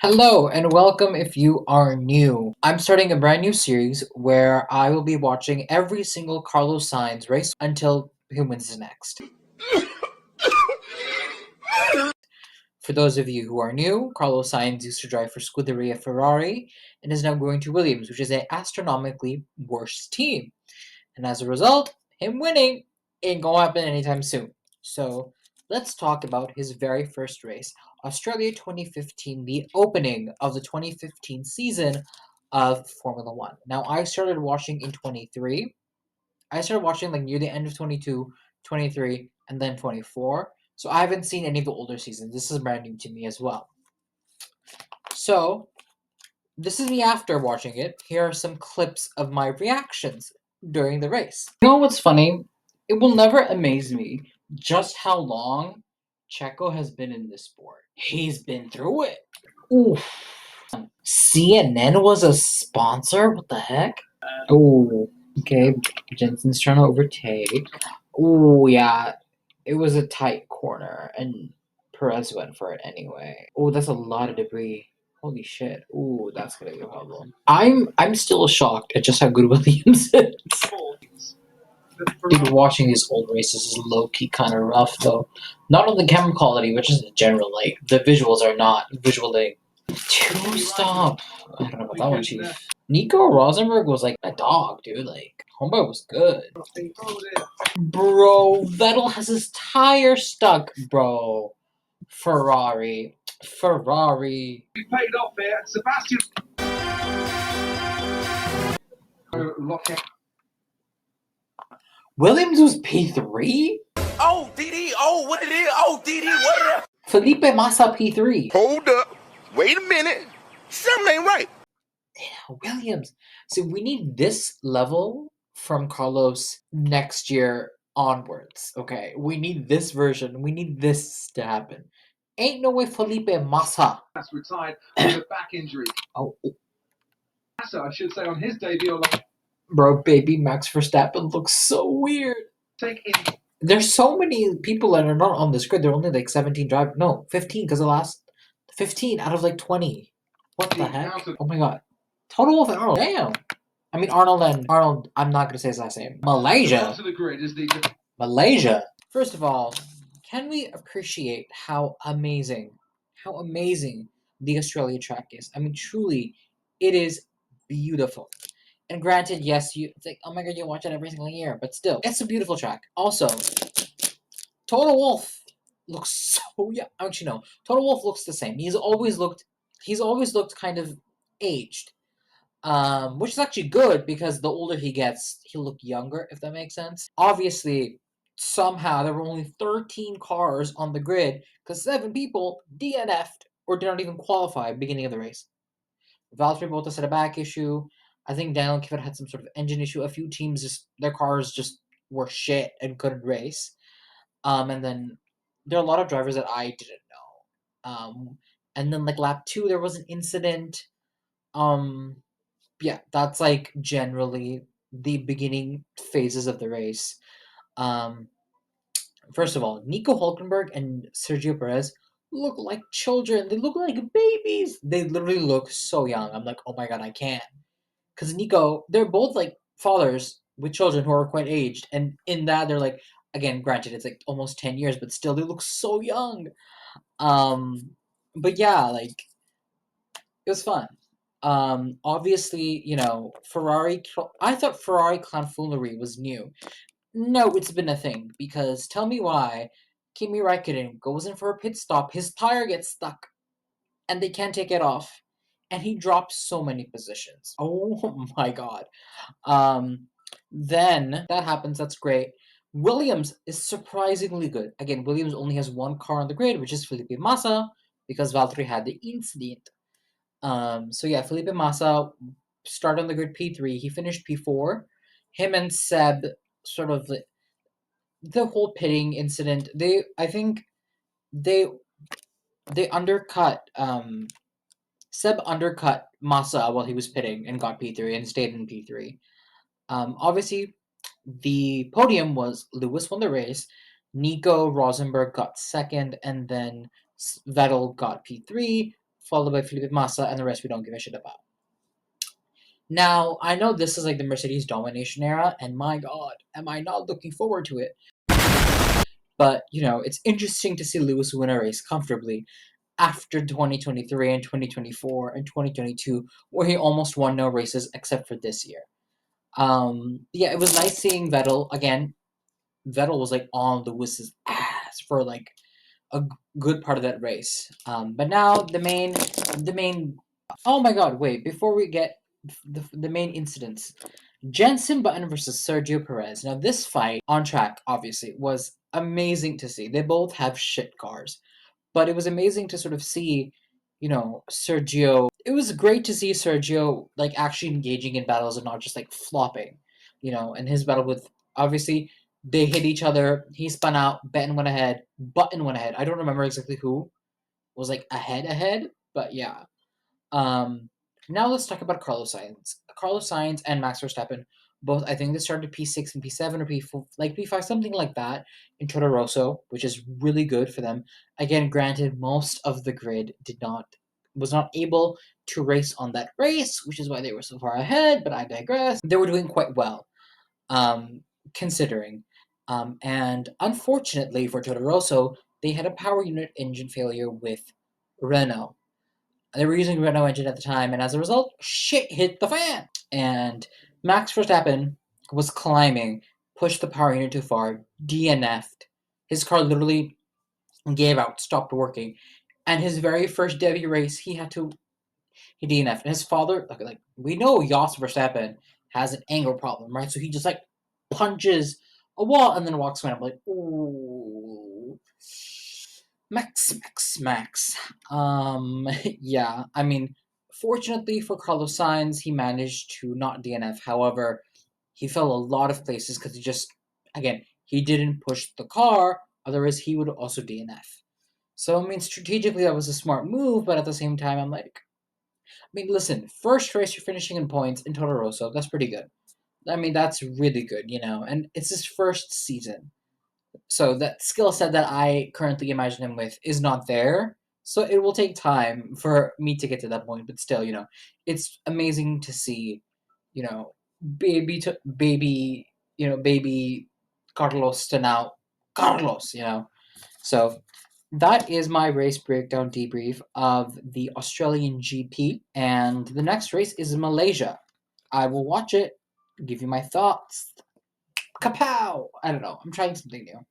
Hello and welcome if you are new. I'm starting a brand new series where I will be watching every single Carlos Sainz race until he wins the next. For those of you who are new, Carlos Sainz used to drive for Scuderia Ferrari and is now going to Williams, which is an astronomically worse team. And as a result, him winning ain't gonna happen anytime soon. So let's talk about his very first race, Australia 2015, the opening of the 2015 season of Formula One. Now, I started watching in 23. I started watching like near the end of 22, 23, and then 24. So I haven't seen any of the older seasons. This is brand new to me as well. So this is me after watching it. Here are some clips of my reactions during the race. You know what's funny? It will never amaze me just how long Checo has been in this sport. He's been through it. Oof. CNN was a sponsor? What the heck? Oh, okay. Jensen's trying to overtake. Oh, yeah. It was a tight corner, and Perez went for it anyway. Oh, that's a lot of debris. Holy shit. Ooh, that's gonna be a problem. I'm still shocked at just how good Williams is. Dude, watching these old races is low-key kind of rough, though. Not on the camera quality, but just in general. Like, the visuals are not visually. Two stop. I don't know about that one, Chief. Nico Rosenberg was like a dog, dude. Like, homeboy was good. Bro, Vettel has his tire stuck, bro. Ferrari. Ferrari. He paid off there. Sebastian. Williams was P3? Oh, DD. Oh, what it is? Oh, DD. What it is? Felipe Massa P3. Hold up. Wait a minute. Something ain't right. Yeah, Williams. See, we need this level from Carlos next year onwards. Okay, we need this version. We need this to happen. Ain't no way Felipe Massa. That's retired with a back injury. Oh, Massa, I should say, on his debut. bro, baby Max Verstappen looks so weird. Take in. There's so many people that are not on this grid. There are only like 17 drivers. No, 15 because the last 15 out of like 20. What the heck? Oh my god. Total Wolf and Arnold. Damn. I mean, Arnold, I'm not going to say his last name. Malaysia. Onto the grid is the Malaysia. First of all, can we appreciate how amazing the Australia track is? I mean, truly, it is beautiful. And granted, yes, it's like, oh my god, you watch it every single year, but still, it's a beautiful track. Also, Total Wolf looks so yeah. Actually, no, Total Wolf looks the same. He's always looked kind of aged. Which is actually good because the older he gets, he'll look younger, if that makes sense. Obviously, somehow there were only 13 cars on the grid because 7 people DNF'd or did not even qualify at the beginning of the race. Valtteri Bottas had a back issue. I think Daniel Kvyat had some sort of engine issue. A few teams their cars just were shit and couldn't race. And then there are a lot of drivers that I didn't know. And then like lap 2 there was an incident. Yeah, that's like generally the beginning phases of the race. Um, First of all, Nico Hulkenberg and Sergio Perez look like children. They look like babies. They literally look so young. I'm like, oh my god, I can't. Because Nico, they're both like fathers with children who are quite aged, and in that they're like, again, granted, it's like almost 10 years, but still they look so young. But yeah, like it was fun. Obviously, Ferrari. I thought Ferrari clownfoolery was new. No, it's been a thing because tell me why Kimi Räikkönen goes in for a pit stop, his tire gets stuck, and they can't take it off, and he drops so many positions. Oh my god. Then that happens. That's great. Williams is surprisingly good. Again, Williams only has one car on the grid, which is Felipe Massa, because Valtteri had the incident. So yeah, Felipe Massa started on the grid P3. He finished P4. Him and Seb sort of the whole pitting incident. I think they undercut. Seb undercut Massa while he was pitting and got P3 and stayed in P3. Obviously, the podium was Lewis won the race, Nico Rosenberg got second, and then Vettel got P3. followed by Felipe Massa, and the rest we don't give a shit about. Now, I know this is like the Mercedes domination era, and my god, am I not looking forward to it. But, it's interesting to see Lewis win a race comfortably after 2023 and 2024 and 2022, where he almost won no races except for this year. Yeah, it was nice seeing Vettel again. Vettel was like on Lewis's ass for like a good part of that race. But now the main. Oh my God! Wait, before we get the main incidents, Jenson Button versus Sergio Perez. Now this fight on track, obviously, was amazing to see. They both have shit cars, but it was amazing to sort of see, Sergio. It was great to see Sergio like actually engaging in battles and not just like flopping, and his battle with obviously they hit each other. He spun out. Button went ahead. Button went ahead. I don't remember exactly who was like ahead, but yeah. Um, Now let's talk about Carlos Sainz. Carlos Sainz and Max Verstappen both. I think they started P6 and P7 or P4, like P5, something like that in Toro Rosso, which is really good for them. Again, granted, most of the grid was not able to race on that race, which is why they were so far ahead. But I digress. They were doing quite well, considering. And unfortunately for Toro Rosso, they had a power unit engine failure with Renault. They were using Renault engine at the time, and as a result, shit hit the fan. And Max Verstappen was climbing, pushed the power unit too far, DNF'd. His car literally gave out, stopped working. And his very first debut race, he DNF'd. And his father, like we know Jos Verstappen has an anger problem, right? So he just like punches a wall and then walks away. I'm like, ooh. Max. Yeah, I mean, fortunately for Carlos Sainz, he managed to not DNF. However, he fell a lot of places because he didn't push the car, otherwise he would also DNF. So, I mean, strategically, that was a smart move, but at the same time, I'm like, listen, first race you're finishing in points in Toro Rosso, that's pretty good. I mean, that's really good, and it's his first season. So that skill set that I currently imagine him with is not there. So it will take time for me to get to that point. But still, it's amazing to see, you know, baby Carlos to now Carlos. So that is my race breakdown debrief of the Australian GP. And the next race is Malaysia. I will watch it, give you my thoughts. Kapow! I don't know. I'm trying something new.